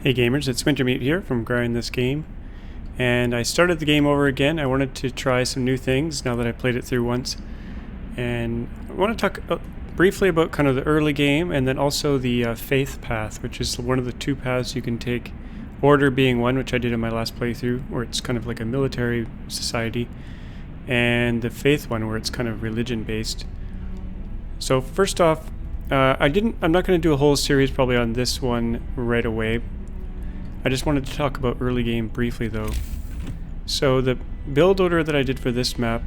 Hey gamers, it's Wintermute here from Grind This Game, and I started the game over again. I wanted to try some new things now that I played it through once, and I want to talk briefly about kind of the early game and then also the faith path, which is one of the two paths you can take. Order being one, which I did in my last playthrough, where it's kind of like a military society, and the faith one, where it's kind of religion based. So first off, I'm not going to do a whole series probably on this one right away. I just wanted to talk about early game briefly though. So the build order that I did for this map,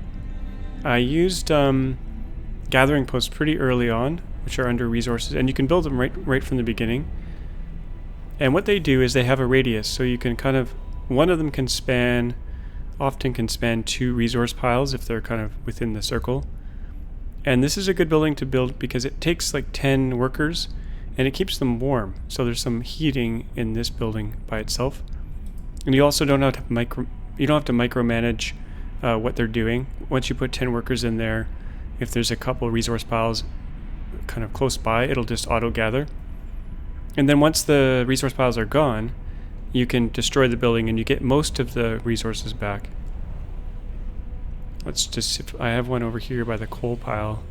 I used gathering posts pretty early on, which are under resources, and you can build them right from the beginning. And what they do is they have a radius, so you can kind of, one of them often can span 2 resource piles if they're kind of within the circle. And this is a good building to build because it takes like 10 workers and it keeps them warm. So there's some heating in this building by itself. And you also don't have to micromanage what they're doing. Once you put 10 workers in there, if there's a couple resource piles kind of close by, it'll just auto gather. And then once the resource piles are gone, you can destroy the building and you get most of the resources back. I have one over here by the coal pile.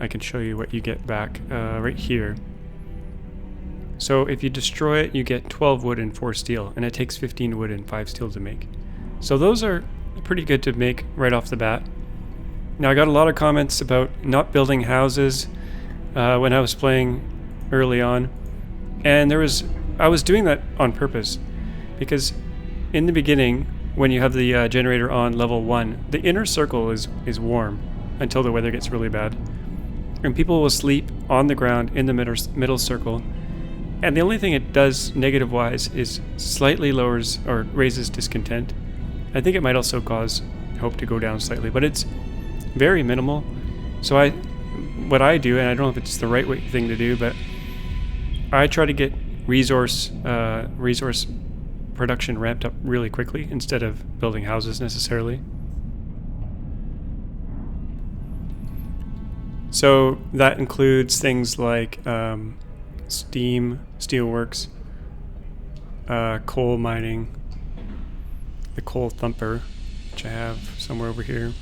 I can show you what you get back right here. So if you destroy it, you get 12 wood and 4 steel, and it takes 15 wood and 5 steel to make. So those are pretty good to make right off the bat. Now I got a lot of comments about not building houses when I was playing early on, and I was doing that on purpose because in the beginning, when you have the generator on level 1, the inner circle is warm until the weather gets really bad. And people will sleep on the ground in the middle circle. And the only thing it does negative-wise is slightly lowers or raises discontent. I think it might also cause hope to go down slightly, but it's very minimal. So what I do, and I don't know if it's the right thing to do, but I try to get resource production ramped up really quickly instead of building houses necessarily. So that includes things like steelworks, coal mining, the coal thumper, which I have somewhere over here,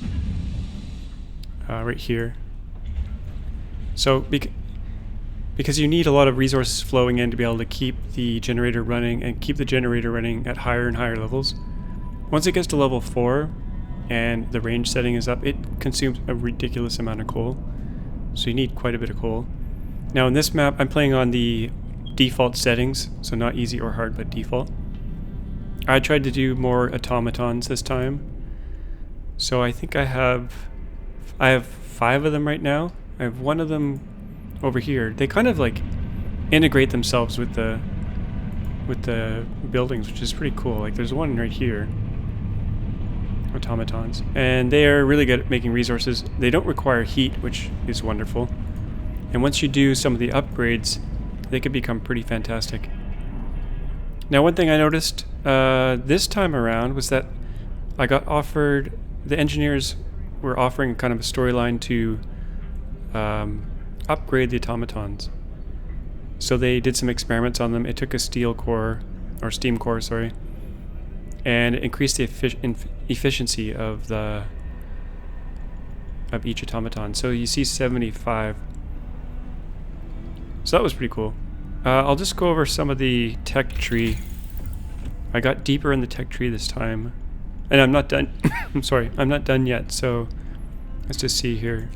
right here. So because you need a lot of resources flowing in to be able to keep the generator running and keep the generator running at higher and higher levels. Once it gets to level 4 and the range setting is up, it consumes a ridiculous amount of coal. So you need quite a bit of coal. Now in this map, I'm playing on the default settings, so not easy or hard, but default. I tried to do more automatons this time. So I think I have 5 of them right now. I have one of them over here. They kind of like integrate themselves with the buildings, which is pretty cool. Like there's one right here, automatons, and they are really good at making resources. They don't require heat, which is wonderful. And once you do some of the upgrades, they can become pretty fantastic. Now one thing I noticed this time around was that I got offered, the engineers were offering kind of a storyline to upgrade the automatons. So they did some experiments on them. It took a steam core, and it increased the efficiency of each automaton. So you see 75. So that was pretty cool. I'll just go over some of the tech tree. I got deeper in the tech tree this time, and I'm not done. I'm sorry, I'm not done yet. So let's just see here.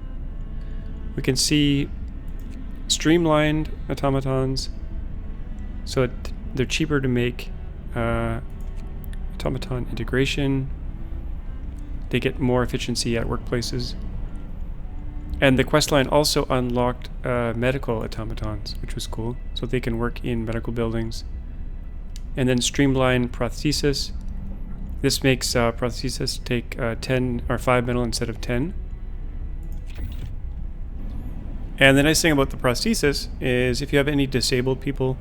We can see streamlined automatons, so they're cheaper to make. Automaton integration, they get more efficiency at workplaces. And the questline also unlocked medical automatons, which was cool, so they can work in medical buildings. And then streamlined prosthesis. This makes prosthesis take 10 or 5 metal instead of 10. And the nice thing about the prosthesis is if you have any disabled people,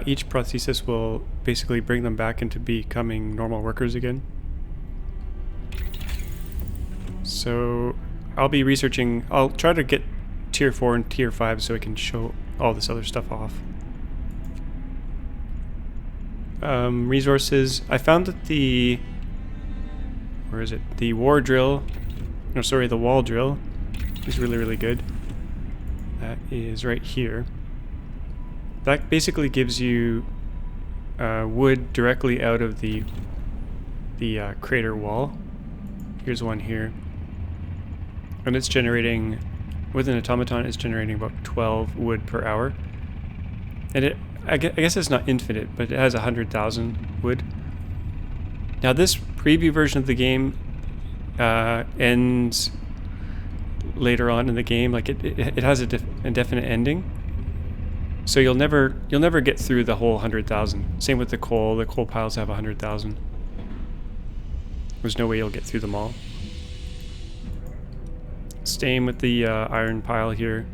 each prosthesis will basically bring them back into becoming normal workers again. So I'll be researching, I'll try to get tier 4 and tier 5 so I can show all this other stuff off. resources. I found that the... Where is it? The war drill... No, sorry, the wall drill is really, really good. That is right here. That basically gives you wood directly out of the crater wall. Here's one here. And it's generating... With an automaton, it's generating about 12 wood per hour. And I guess it's not infinite, but it has 100,000 wood. Now this preview version of the game ends later on in the game. Like it has a indefinite ending. So you'll never get through the whole 100,000. Same with the coal. The coal piles have 100,000. There's no way you'll get through them all. Same with the iron pile here.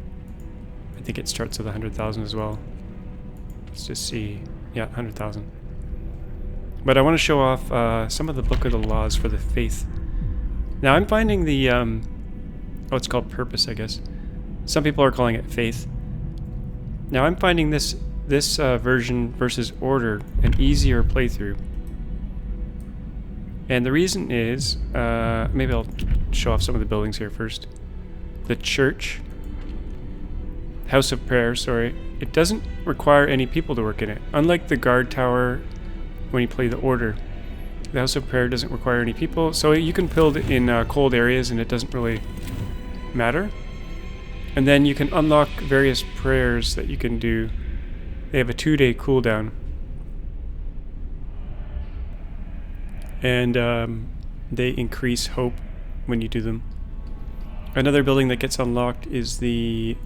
I think it starts with 100,000 as well. Let's just see. Yeah, 100,000. But I want to show off some of the Book of the Laws for the Faith. Now I'm finding the... oh, it's called Purpose, I guess. Some people are calling it Faith. Now I'm finding this version versus Order an easier playthrough. And the reason is... maybe I'll show off some of the buildings here first. The church... House of Prayer, sorry. It doesn't require any people to work in it. Unlike the guard tower when you play the Order. The House of Prayer doesn't require any people, so you can build it in cold areas and it doesn't really matter. And then you can unlock various prayers that you can do. They have a 2-day cooldown. And they increase hope when you do them. Another building that gets unlocked is the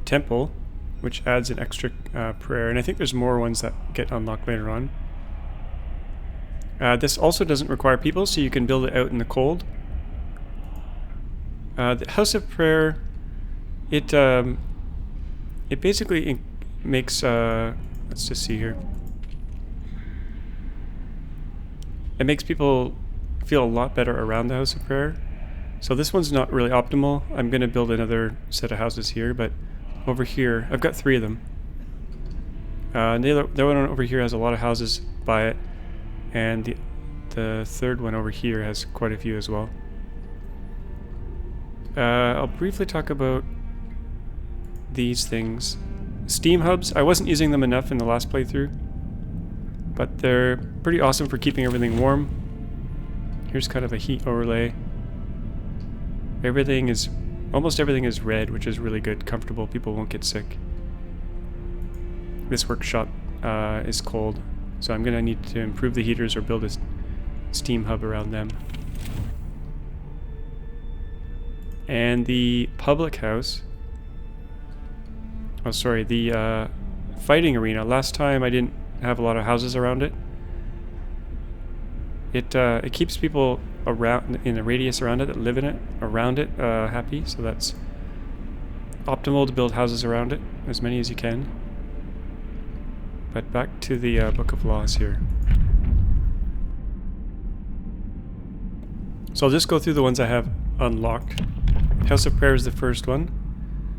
temple, which adds an extra prayer, and I think there's more ones that get unlocked later on. This also doesn't require people, so you can build it out in the cold. The House of Prayer, it basically makes, let's just see here. It makes people feel a lot better around the House of Prayer. So this one's not really optimal. I'm going to build another set of houses here, but over here, I've got 3 of them. The other one over here has a lot of houses by it, and the third one over here has quite a few as well. I'll briefly talk about these things. Steam hubs, I wasn't using them enough in the last playthrough, but they're pretty awesome for keeping everything warm. Here's kind of a heat overlay. Almost everything is red, which is really good, comfortable, people won't get sick. This workshop is cold, so I'm going to need to improve the heaters or build a steam hub around them. And the public house... Oh, sorry, the fighting arena. Last time I didn't have a lot of houses around it. It keeps people around in the radius around it that live in it, around it, happy, so that's optimal to build houses around it, as many as you can. But back to the Book of Laws here. So I'll just go through the ones I have unlocked. House of Prayer is the first one.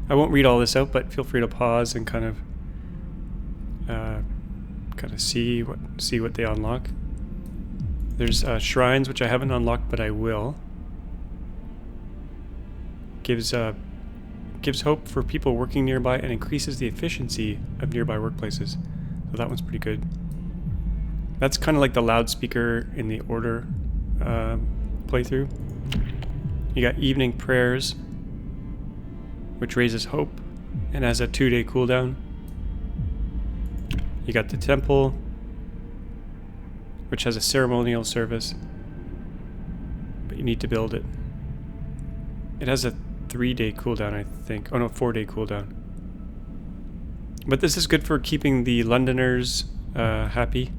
I won't read all this out, but feel free to pause and kind of see what they unlock. There's shrines, which I haven't unlocked, but I will. Gives hope for people working nearby and increases the efficiency of nearby workplaces. So that one's pretty good. That's kind of like the loudspeaker in the Order playthrough. You got evening prayers, which raises hope and has a 2-day cooldown. You got the temple, which has a ceremonial service, but you need to build it. It has a 3-day cooldown, I think. Oh no, 4-day cooldown. But this is good for keeping the Londoners happy.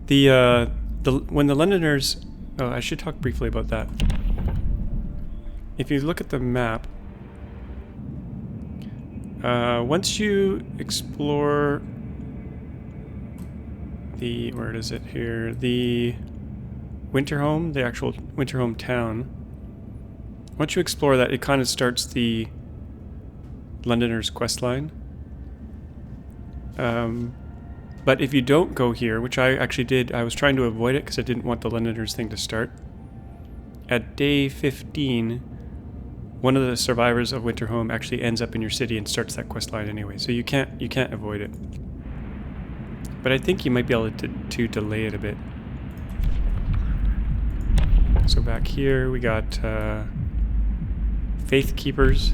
When the Londoners... Oh, I should talk briefly about that. If you look at the map, once you explore the... Where is it here? The Winterhome, the actual Winterhome town. Once you explore that, it kind of starts the Londoner's questline. But if you don't go here, which I actually did, I was trying to avoid it because I didn't want the Londoners thing to start. At day 15, one of the survivors of Winterhome actually ends up in your city and starts that questline anyway, so you can't avoid it. But I think you might be able to delay it a bit. So back here we got Faith Keepers.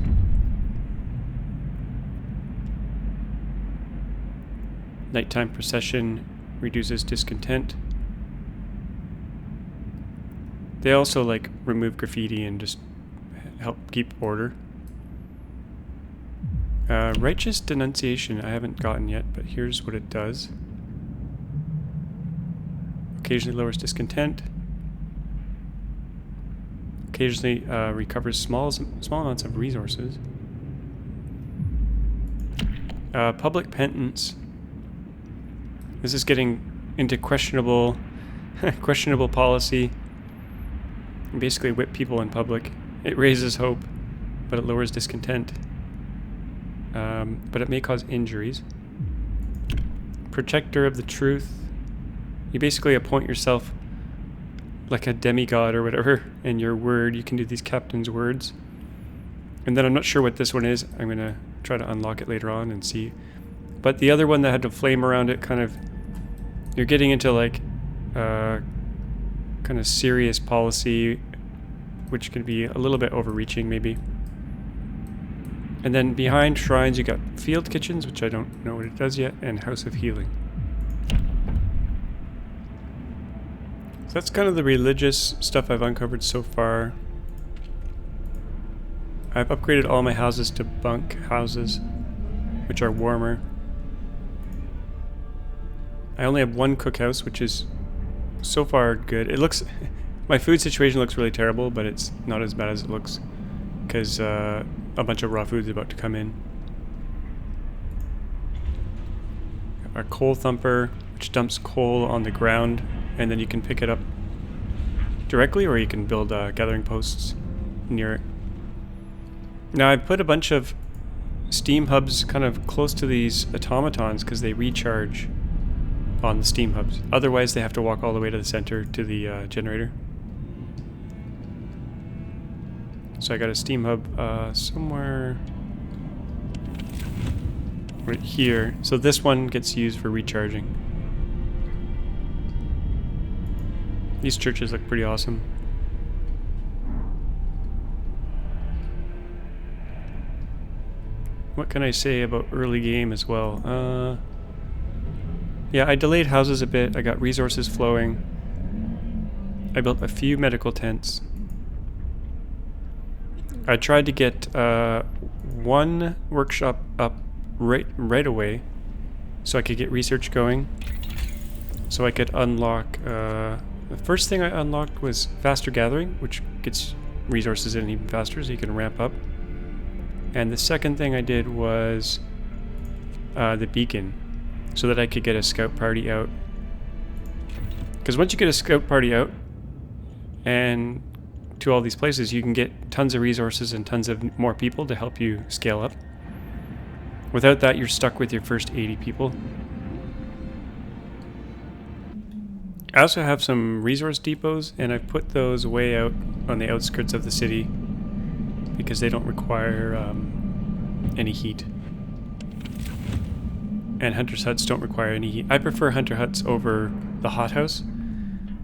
Nighttime procession reduces discontent. They also like remove graffiti and just help keep order. Righteous denunciation I haven't gotten yet, but here's what it does. Occasionally lowers discontent. Occasionally recovers small amounts of resources. Public penance. This is getting into questionable policy. You basically whip people in public. It raises hope, but it lowers discontent. But it may cause injuries. Protector of the truth. You basically appoint yourself like a demigod or whatever, and your word, you can do these captain's words. And then I'm not sure what this one is. I'm going to try to unlock it later on and see. But the other one that had a flame around it, kind of, you're getting into like kind of serious policy, which can be a little bit overreaching maybe. And then behind shrines you got field kitchens, which I don't know what it does yet, and House of Healing. So that's kind of the religious stuff I've uncovered so far. I've upgraded all my houses to bunk houses, which are warmer. I only have one cookhouse, which is so far good. It looks... my food situation looks really terrible, but it's not as bad as it looks, because a bunch of raw food is about to come in. Our coal thumper, which dumps coal on the ground, and then you can pick it up directly, or you can build gathering posts near it. Now I've put a bunch of steam hubs kind of close to these automatons because they recharge on the steam hubs. Otherwise they have to walk all the way to the center to the generator. So I got a steam hub somewhere right here. So this one gets used for recharging. These churches look pretty awesome. What can I say about early game as well? Yeah, I delayed houses a bit. I got resources flowing. I built a few medical tents. I tried to get one workshop up right away so I could get research going. So I could unlock... the first thing I unlocked was faster gathering, which gets resources in even faster so you can ramp up. And the second thing I did was the beacon, so that I could get a scout party out. Because once you get a scout party out and to all these places, you can get tons of resources and tons of more people to help you scale up. Without that, you're stuck with your first 80 people. I also have some resource depots, and I've put those way out on the outskirts of the city because they don't require any heat. And hunter's huts don't require any heat. I prefer hunter huts over the hothouse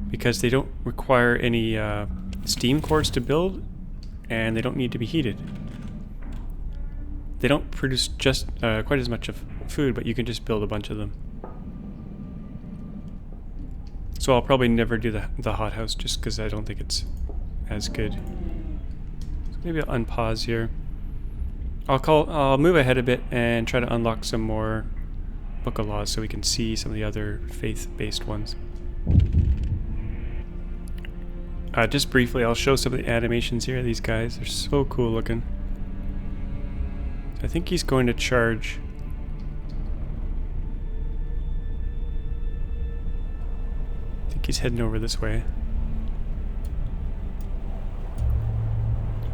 because they don't require any steam cores to build, and they don't need to be heated. They don't produce just quite as much of food, but you can just build a bunch of them. So I'll probably never do the hothouse just because I don't think it's as good. So maybe I'll unpause here. I'll move ahead a bit and try to unlock some more Book of Laws so we can see some of the other faith-based ones. Just briefly, I'll show some of the animations here. These guys, they're so cool looking. I think he's going to charge. I think he's heading over this way.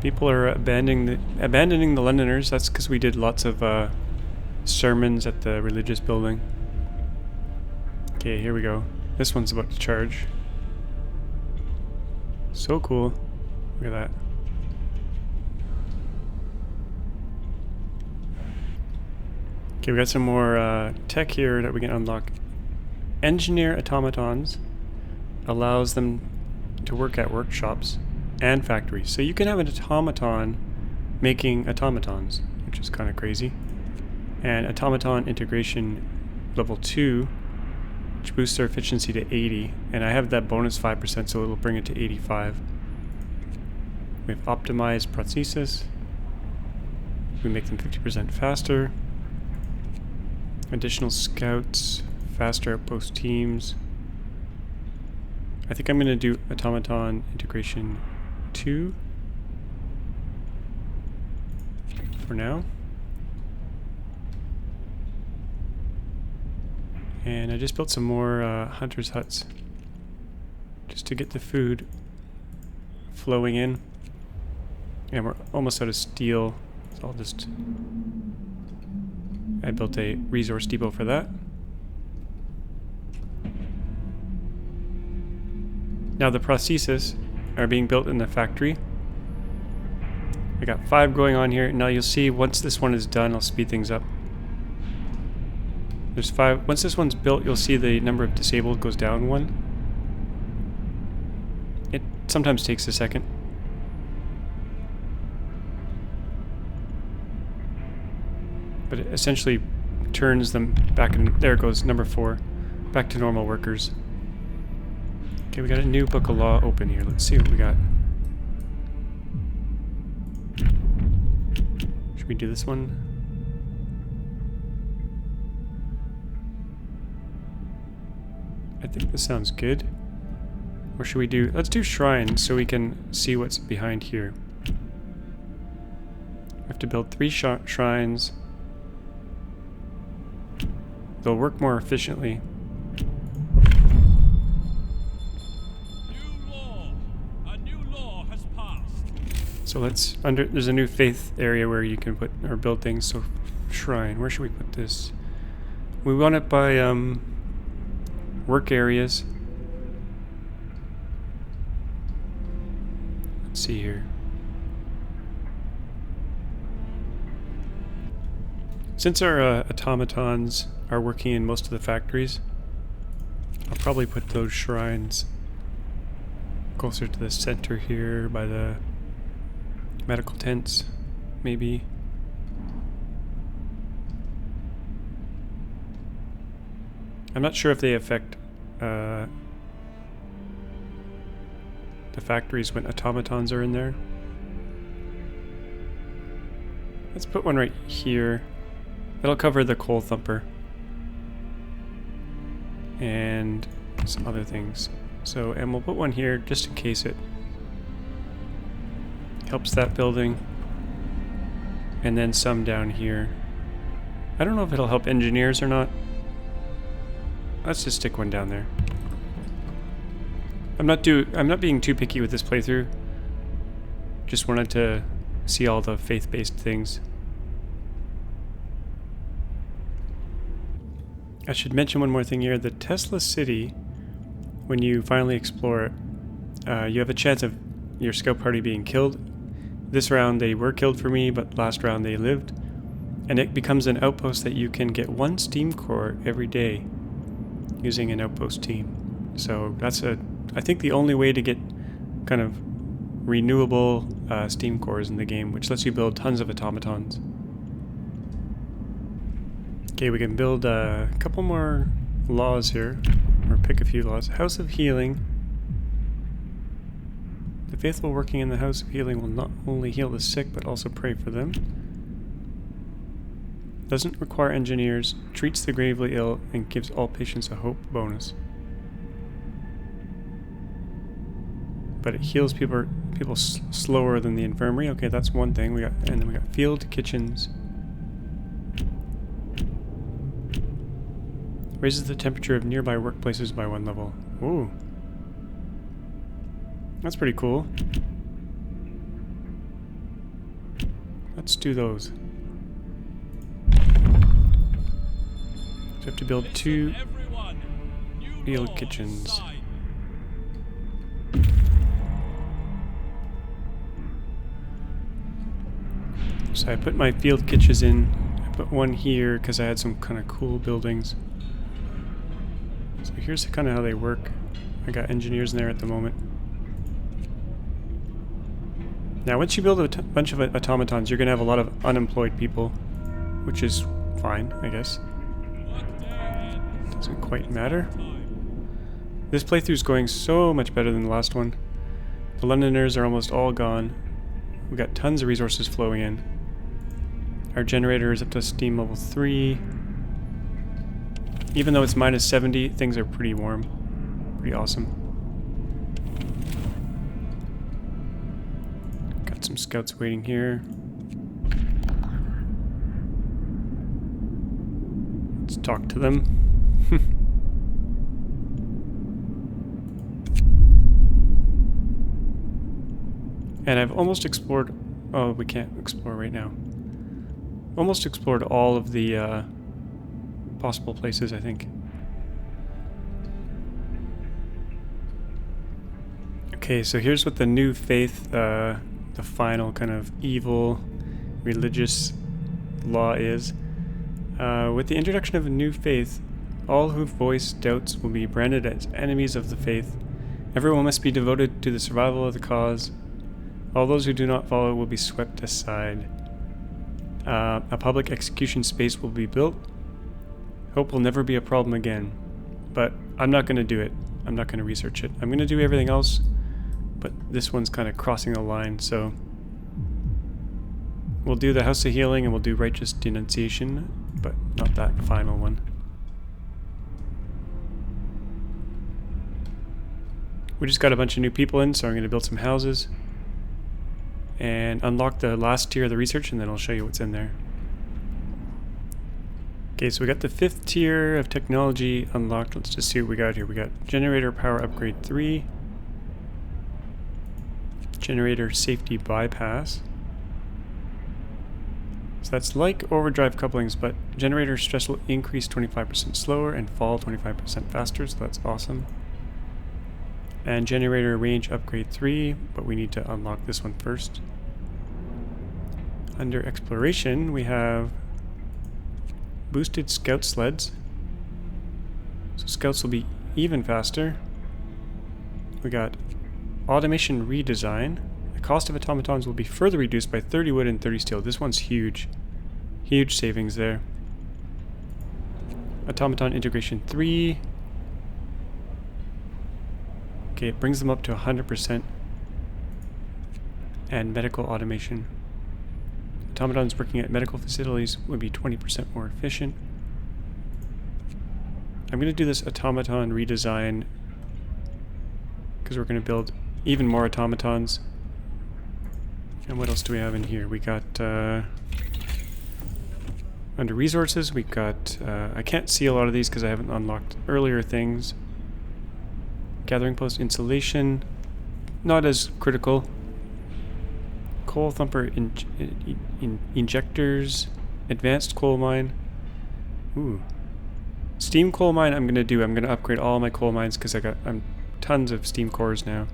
People are abandoning the Londoners. That's because we did lots of sermons at the religious building. Okay, here we go. This one's about to charge. So cool. Look at that. Okay, we got some more tech here that we can unlock. Engineer automatons allows them to work at workshops and factories. So you can have an automaton making automatons, which is kind of crazy. And automaton integration level 2, which boosts their efficiency to 80. And I have that bonus 5%, so it'll bring it to 85. We have optimized prosthesis. We make them 50% faster. Additional scouts, faster outpost teams. I think I'm going to do automaton integration 2 for now. And I just built some more hunters' huts just to get the food flowing in. And we're almost out of steel, so I'll just... I built a resource depot for that. Now the prosthesis are being built in the factory. I got 5 going on here. Now you'll see once this one is done, I'll speed things up. There's 5. Once this one's built, you'll see the number of disabled goes down 1. It sometimes takes a second. But it essentially turns them back, and there goes number 4, back to normal workers. Okay, we got a new book of law open here. Let's see what we got. Should we do this one? I think this sounds good. Or should we do... Let's do shrines so we can see what's behind here. We have to build 3 shrines. They'll work more efficiently. A new law has passed. So let's there's a new faith area where you can put or build things. So shrine, where should we put this? We want it by work areas. Let's see here. Since our automatons are working in most of the factories, I'll probably put those shrines closer to the center here by the medical tents, maybe. I'm not sure if they affect the factories when automatons are in there. Let's put one right here. That'll cover the coal thumper and some other things. So, and we'll put one here just in case it helps that building, and then some down here. I don't know if it'll help engineers or not. Let's just stick one down there. I'm not being too picky with this playthrough. Just wanted to see all the faith-based things. I should mention one more thing here. The Tesla City, when you finally explore it, you have a chance of your scout party being killed. This round they were killed for me, but last round they lived. And it becomes an outpost that you can get 1 steam core every day using an outpost team. So that's I think the only way to get kind of renewable steam cores in the game, which lets you build tons of automatons. Okay, we can build a couple more laws here, or pick a few laws. House of Healing. The faithful working in the House of Healing will not only heal the sick, but also pray for them. Doesn't require engineers, treats the gravely ill, and gives all patients a hope bonus. But it heals people slower than the infirmary. Okay, that's one thing. And then we got field kitchens. Raises the temperature of nearby workplaces by 1 level. Ooh. That's pretty cool. Let's do those. So we have to build 2 Everyone, new field law kitchens. signed. So I put my field kitchens in. I put one here because I had some kind of cool buildings. So here's kind of how they work. I got engineers in there at the moment. Now once you build a bunch of automatons, you're going to have a lot of unemployed people, which is fine, I guess. What day ends? Doesn't quite matter. Time. This playthrough's going so much better than the last one. The Londoners are almost all gone. We got tons of resources flowing in. Our generator is up to steam level 3. Even though it's minus 70, things are pretty warm. Pretty awesome. Got some scouts waiting here. Let's talk to them. And I've almost explored... Oh, we can't explore right now. Almost explored all of the possible places, I think. Okay, so here's what the new faith, the final kind of evil religious law is. With the introduction of a new faith, all who voice doubts will be branded as enemies of the faith. Everyone must be devoted to the survival of the cause. All those who do not follow will be swept aside. A public execution space will be built. Hope will never be a problem again. But I'm not going to do it. I'm not going to research it. I'm going to do everything else, but this one's kind of crossing the line, so... We'll do the House of Healing and we'll do Righteous Denunciation, but not that final one. We just got a bunch of new people in, so I'm going to build some houses. And unlock the last tier of the research, and then I'll show you what's in there. Okay, so we got the 5th tier of technology unlocked. Let's just see what we got here. We got generator power upgrade 3. Generator safety bypass. So that's like overdrive couplings, but generator stress will increase 25% slower and fall 25% faster, so that's awesome. And generator range upgrade 3, but we need to unlock this one first. Under exploration, we have boosted scout sleds. So scouts will be even faster. We got automation redesign. The cost of automatons will be further reduced by 30 wood and 30 steel. This one's huge. Huge savings there. Automaton integration 3. Okay, it brings them up to 100%. And medical automation. Automatons working at medical facilities would be 20% more efficient. I'm going to do this automaton redesign because we're going to build even more automatons. And what else do we have in here? We got under resources, we got I can't see a lot of these because I haven't unlocked earlier things. Gathering post insulation, not as critical. Coal thumper injectors, advanced coal mine. Ooh, steam coal mine. I'm gonna upgrade all my coal mines because I'm tons of steam cores now.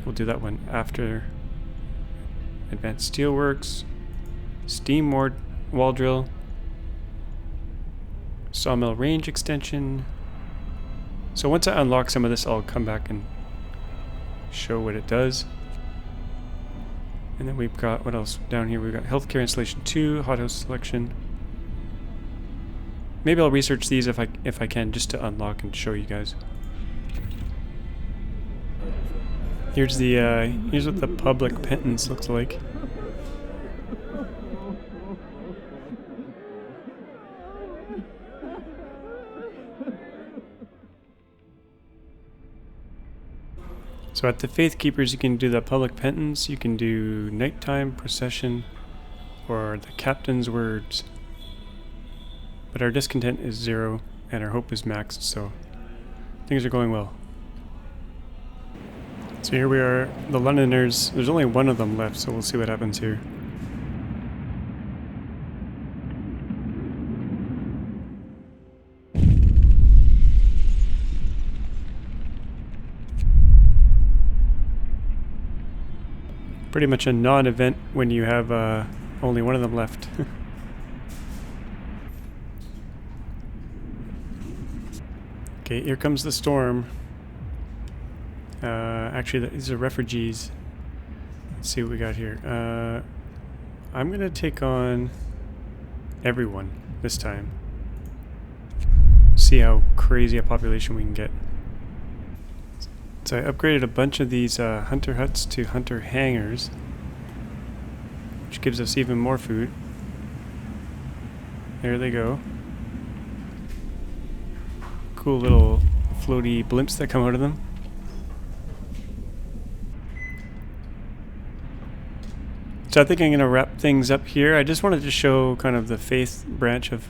We'll do that one after. Advanced steelworks, steam wall drill, sawmill range extension. So once I unlock some of this, I'll come back and show what it does. And then we've got, what else down here? We've got healthcare installation 2, hothouse selection. Maybe I'll research these if I can, just to unlock and show you guys. Here's what the public penance looks like. So at the Faith Keepers, you can do the public penance, you can do nighttime procession, or the captain's words. But our discontent is 0, and our hope is maxed, so things are going well. So here we are, the Londoners. There's only one of them left, so we'll see what happens here. pretty much a non-event when you have only one of them left. Okay, here comes the storm. Actually, these are refugees. Let's see what we got here. I'm gonna take on everyone this time. See how crazy a population we can get. So I upgraded a bunch of these hunter huts to hunter hangars, which gives us even more food. There they go. Cool little floaty blimps that come out of them. So I think I'm going to wrap things up here. I just wanted to show kind of the faith branch of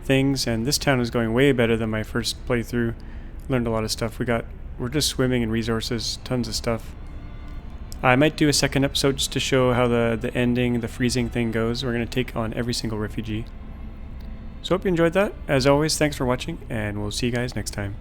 things, and this town is going way better than my first playthrough. Learned a lot of stuff. We're just swimming in resources, tons of stuff. I might do a second episode just to show how the ending, the freezing thing goes. We're going to take on every single refugee. So hope you enjoyed that. As always, thanks for watching, and we'll see you guys next time.